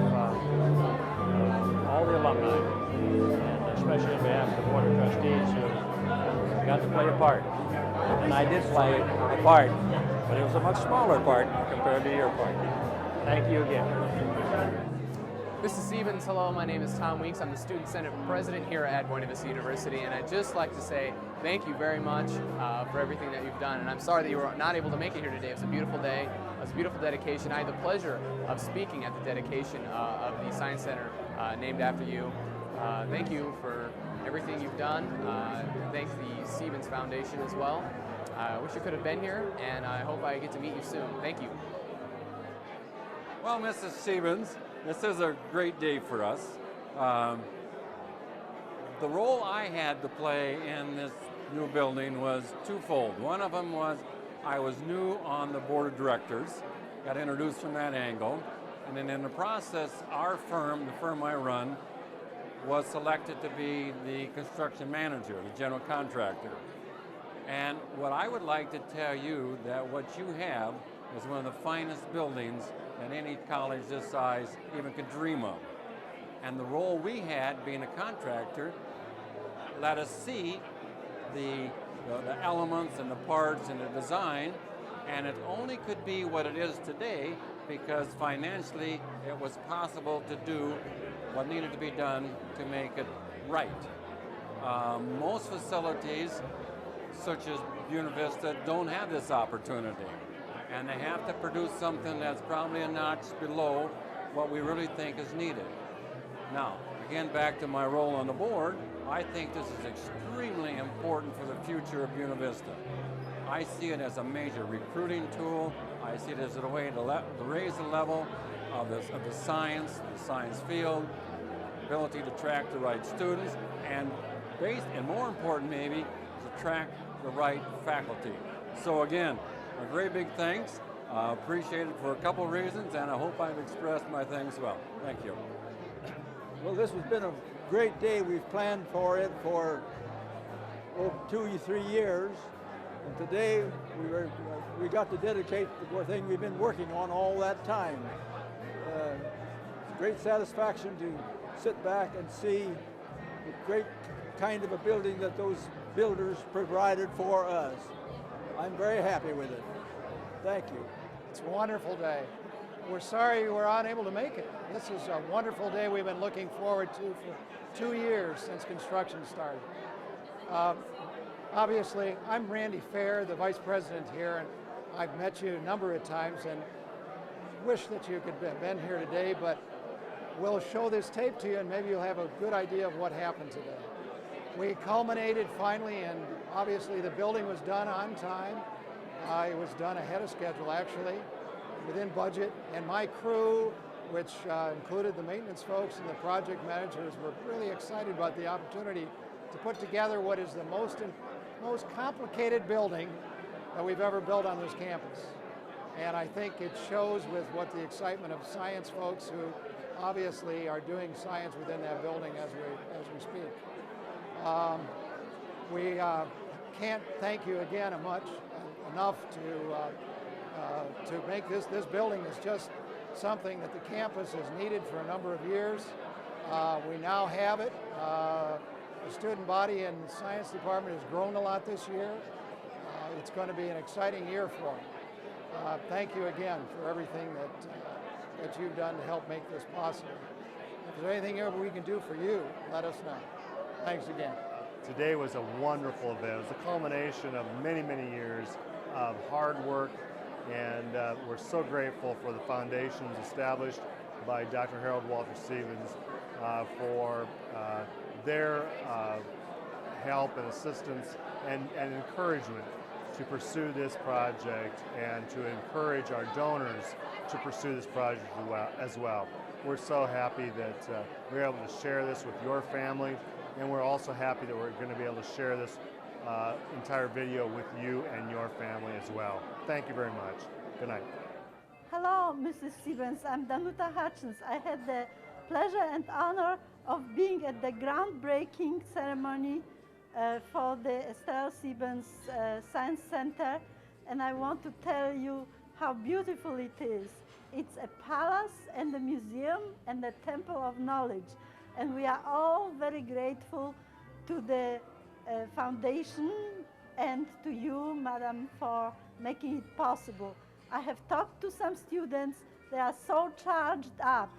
all the alumni, and especially on behalf of the Board of Trustees who got to play a part. And I did play a part, but it was a much smaller part compared to your part. Thank you again.
Mrs. Siebens, hello, my name is Tom Weeks. I'm the Student Senate President here at Buena Vista University, and I'd just like to say thank you very much for everything that you've done, and I'm sorry that you were not able to make it here today. It was a beautiful day. It was a beautiful dedication. I had the pleasure of speaking at the dedication of the Science Center named after you. Thank you for everything you've done. Thank the Siebens Foundation as well. I wish you could have been here, and I hope I get to meet you soon. Thank you.
Well, Mrs. Siebens,
This is a great day for us. The role I had to play in this new building was twofold. One of them was I was new on the board of directors, got introduced from that angle, and then in the process, our firm, the firm I run, was selected to be the construction manager, the general contractor. And what I would like to tell you that what you have is one of the finest buildings that any college this size even could dream of. And the role we had, being a contractor, let us see the elements and the parts and the design, and it only could be what it is today because financially it was possible to do what needed to be done to make it right. Most facilities, such as Buena Vista, don't have this opportunity, and they have to produce something that's probably a notch below what we really think is needed. Now, again, back to my role on the board, I think this is extremely important for the future of Buena Vista. I see it as a major recruiting tool. I see it as a way to raise the level of the science field, ability to attract the right students, and more important maybe, is attract the right faculty. So again, a very big thanks. Appreciate it for a couple of reasons, and I hope I've expressed my thanks well. Thank you.
Well, this has been a great day. We've planned for it for 2 or 3 years. And today we got to dedicate the thing we've been working on all that time. It's great satisfaction to sit back and see the great kind of a building that those builders provided for us. I'm very happy with it. Thank you.
It's a wonderful day. We're sorry we're unable to make it. This is a wonderful day we've been looking forward to for 2 years since construction started. Obviously, I'm Randy Fair, the vice president here, and I've met you a number of times and wish that you could have been here today, but we'll show this tape to you and maybe you'll have a good idea of what happened today. We culminated finally, and obviously the building was done on time. It was done ahead of schedule, actually, within budget, and my crew, which included the maintenance folks and the project managers, were really excited about the opportunity to put together what is the most complicated building that we've ever built on this campus. And I think it shows with what the excitement of science folks who obviously are doing science within that building as we speak. We can't thank you again enough to make this building is just something that the campus has needed for a number of years. We now have it. The student body in the science department has grown a lot this year. It's going to be an exciting year for them. Thank you again for everything that you've done to help make this possible. If there's anything ever we can do for you, let us know. Thanks again.
Today was a wonderful event. It was a culmination of many, many years of hard work, and we're so grateful for the foundations established by Dr. Harold Walter Siebens for their help and assistance and encouragement to pursue this project and to encourage our donors to pursue this project as well. We're so happy that we're able to share this with your family, and we're also happy that we're going to be able to share this entire video with you and your family as well. Thank you very much. Good night.
Hello, Mrs. Siebens. I'm Danuta Hutchins. I had the pleasure and honor of being at the groundbreaking ceremony for the Estelle Siebens Science Center, and I want to tell you how beautiful it is. It's a palace and a museum and a temple of knowledge, and we are all very grateful to the foundation and to you, Madam, for making it possible. I have talked to some students. They are so charged up.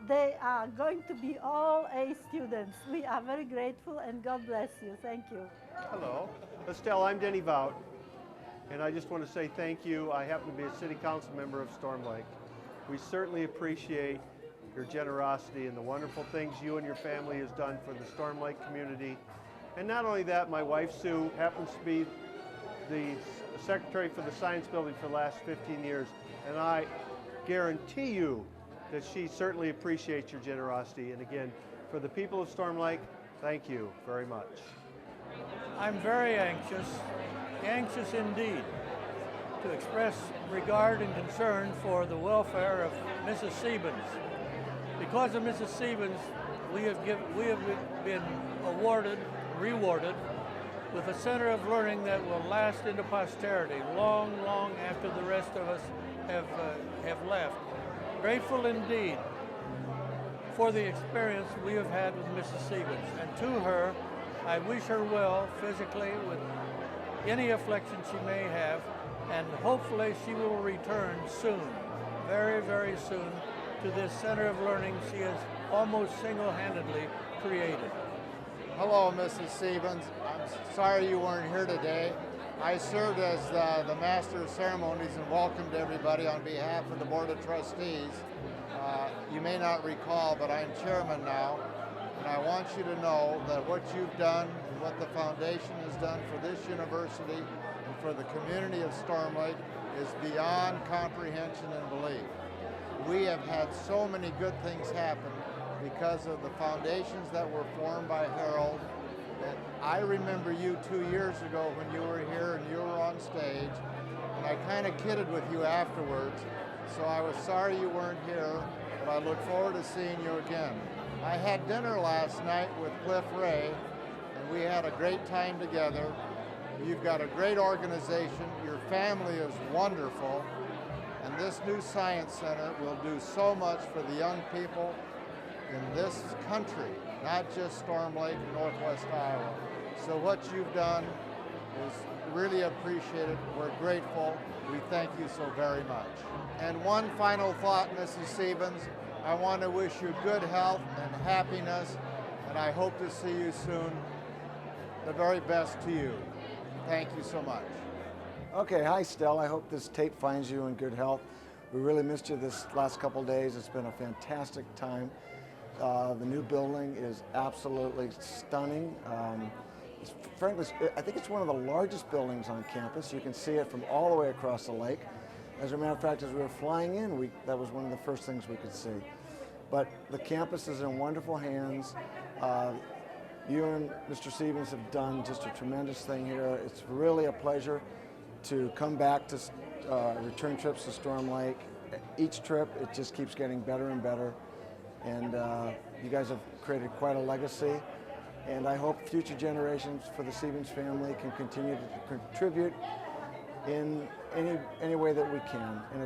They are going to be all A students. We are very grateful, and God bless you. Thank you.
Hello. Estelle, I'm Denny Vout, and I just want to say thank you. I happen to be a city council member of Storm Lake. We certainly appreciate your generosity and the wonderful things you and your family has done for the Storm Lake community. And not only that, my wife Sue happens to be the secretary for the science building for the last 15 years, and I guarantee you that she certainly appreciates your generosity. And again, for the people of Storm Lake, thank you very much.
I'm very anxious indeed, to express regard and concern for the welfare of Mrs. Siebens. Because of Mrs. Siebens, we have been rewarded with a center of learning that will last into posterity, long after the rest of us have left. Grateful indeed for the experience we have had with Mrs. Siebens, and to her, I wish her well physically with any affliction she may have, and hopefully she will return soon, very soon, to this center of learning she has almost single-handedly created.
Hello, Mrs. Siebens. I'm sorry you weren't here today. I served as the Master of Ceremonies and welcomed everybody on behalf of the Board of Trustees. You may not recall, but I'm chairman now, and I want you to know that what you've done and what the foundation has done for this university and for the community of Storm Lake is beyond comprehension and belief. We have had so many good things happen because of the foundations that were formed by Harold. And I remember you 2 years ago when you were here and you were on stage, and I kind of kidded with you afterwards, so I was sorry you weren't here, but I look forward to seeing you again. I had dinner last night with Cliff Ray, and we had a great time together. You've got a great organization, your family is wonderful, and this new Science Center will do so much for the young people in this country, not just Storm Lake and Northwest Iowa. So what you've done is really appreciated. We're grateful. We thank you so very much. And one final thought, Mrs. Siebens, I want to wish you good health and happiness, and I hope to see you soon. The very best to you. Thank you so much.
Okay, hi Stell. I hope this tape finds you in good health. We really missed you this last couple days. It's been a fantastic time. The new building is absolutely stunning. Frankly, I think it's one of the largest buildings on campus. You can see it from all the way across the lake. As a matter of fact, as we were flying in, that was one of the first things we could see. But the campus is in wonderful hands. You and Mr. Siebens have done just a tremendous thing here. It's really a pleasure to come back to return trips to Storm Lake. Each trip, it just keeps getting better and better. And you guys have created quite a legacy. And I hope future generations for the Siebens family can continue to contribute in any way that we can. And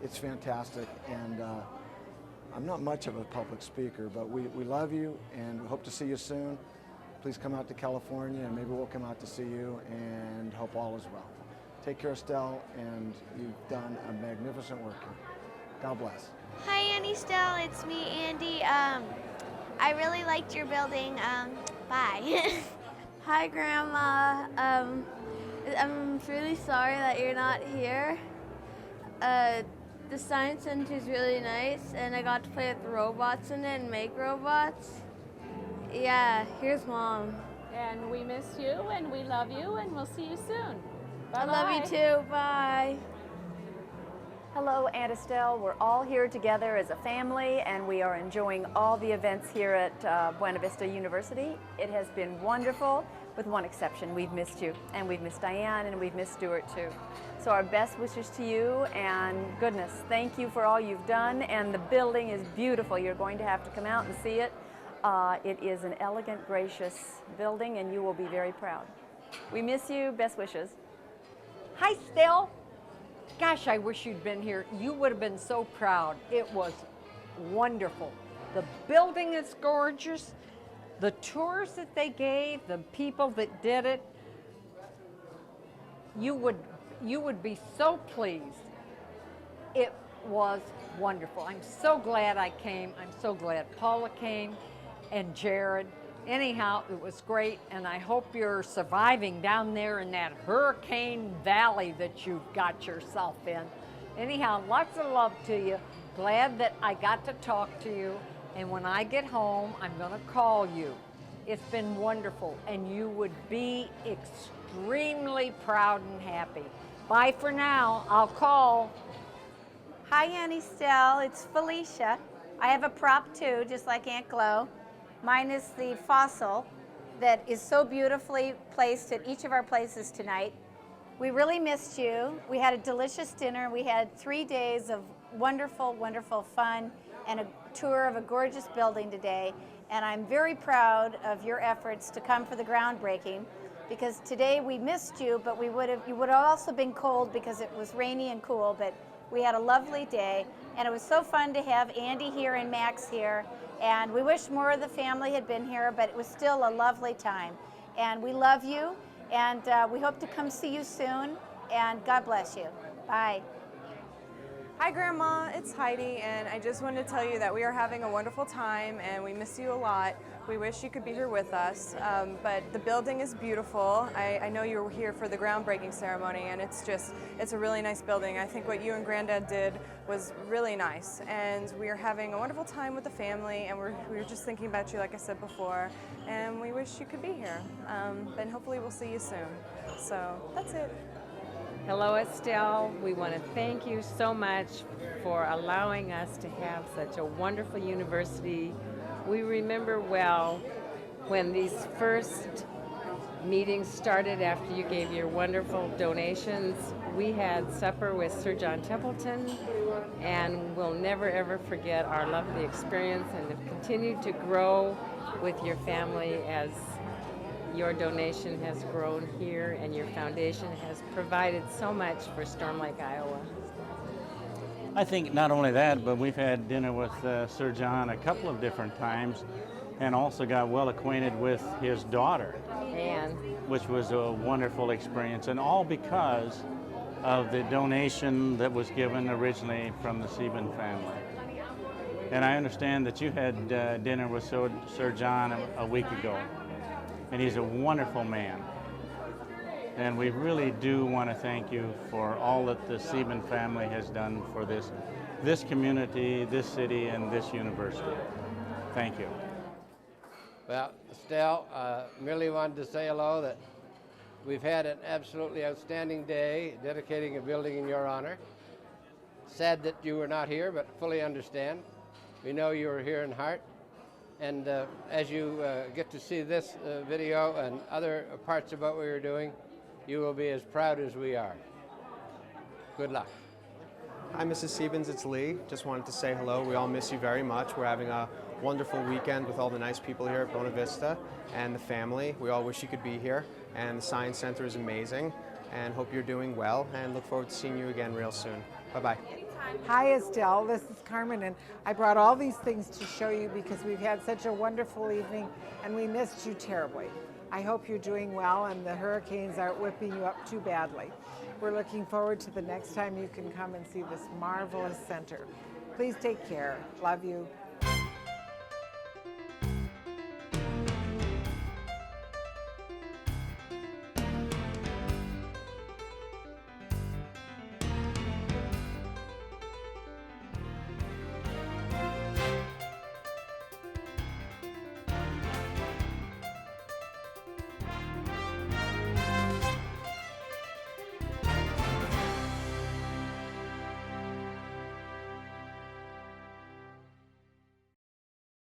it's fantastic. And I'm not much of a public speaker, but we love you and we hope to see you soon. Please come out to California and maybe we'll come out to see you, and hope all is well. Take care, Stell, and you've done a magnificent work here. God bless.
Hi, Annie, Stell. It's me, Andy. I really liked your building. Bye. Hi, Grandma. I'm really sorry that you're not here. The Science Center is really nice, and I got to play with the robots in it and make robots. Yeah, here's Mom.
And we miss you, and we love you, and we'll see you soon. Bye-bye.
I love you too. Bye.
Hello, Aunt Estelle. We're all here together as a family, and we are enjoying all the events here at Buena Vista University. It has been wonderful, with one exception. We've missed you, and we've missed Diane, and we've missed Stuart too. So our best wishes to you, and goodness, thank you for all you've done, and the building is beautiful. You're going to have to come out and see it. It is an elegant, gracious building, and you will be very proud. We miss you. Best wishes.
Hi, Stell. Gosh, I wish you'd been here. You would have been so proud. It was wonderful. The building is gorgeous. The tours that they gave, the people that did it, you would be so pleased. It was wonderful. I'm so glad I came. I'm so glad Paula came and Jared. Anyhow, it was great, and I hope you're surviving down there in that hurricane valley that you've got yourself in. Anyhow, lots of love to you. Glad that I got to talk to you, and when I get home, I'm going to call you. It's been wonderful, and you would be extremely proud and happy. Bye for now. I'll call.
Hi, Aunt Estelle. It's Felicia. I have a prop too, just like Aunt Glo. Mine is the fossil that is so beautifully placed at each of our places tonight. We really missed you. We had a delicious dinner. We had 3 days of wonderful, wonderful fun and a tour of a gorgeous building today. And I'm very proud of your efforts to come for the groundbreaking, because today we missed you, but you would have also been cold because it was rainy and cool, but we had a lovely day, and it was so fun to have Andy here and Max here, and we wish more of the family had been here, but it was still a lovely time. And we love you, and we hope to come see you soon, and God bless you. Bye.
Hi Grandma, it's Heidi, and I just wanted to tell you that we are having a wonderful time and we miss you a lot. We wish you could be here with us, but the building is beautiful. I know you were here for the groundbreaking ceremony, and it's a really nice building. I think what you and Granddad did was really nice, and we are having a wonderful time with the family, and we were just thinking about you, like I said before, and we wish you could be here, and hopefully we'll see you soon. So that's it.
Hello, Estelle. We want to thank you so much for allowing us to have such a wonderful university. We remember well when these first meetings started after you gave your wonderful donations. We had supper with Sir John Templeton, and we'll never ever forget our lovely experience, and have continued to grow with your family as your donation has grown here, and your foundation has provided so much for Storm Lake, Iowa.
I think not only that, but we've had dinner with Sir John a couple of different times, and also got well acquainted with his daughter,
Anne,
which was a wonderful experience, and all because of the donation that was given originally from the Siebens family. And I understand that you had dinner with Sir John a week ago. And he's a wonderful man. And we really do want to thank you for all that the Siebens family has done for this community, this city, and this university. Thank you.
Well, Estelle, merely wanted to say hello, that we've had an absolutely outstanding day dedicating a building in your honor. Sad that you were not here, but fully understand. We know you were here in heart. And as you get to see this video and other parts of what we were doing, you will be as proud as we are. Good luck.
Hi, Mrs. Siebens, it's Lee. Just wanted to say hello. We all miss you very much. We're having a wonderful weekend with all the nice people here at Buena Vista and the family. We all wish you could be here. And the Science Center is amazing. And hope you're doing well, and look forward to seeing you again real soon. Bye-bye.
Hi Estelle, this is Carmen, and I brought all these things to show you because we've had such a wonderful evening and we missed you terribly. I hope you're doing well and the hurricanes aren't whipping you up too badly. We're looking forward to the next time you can come and see this marvelous center. Please take care. Love you.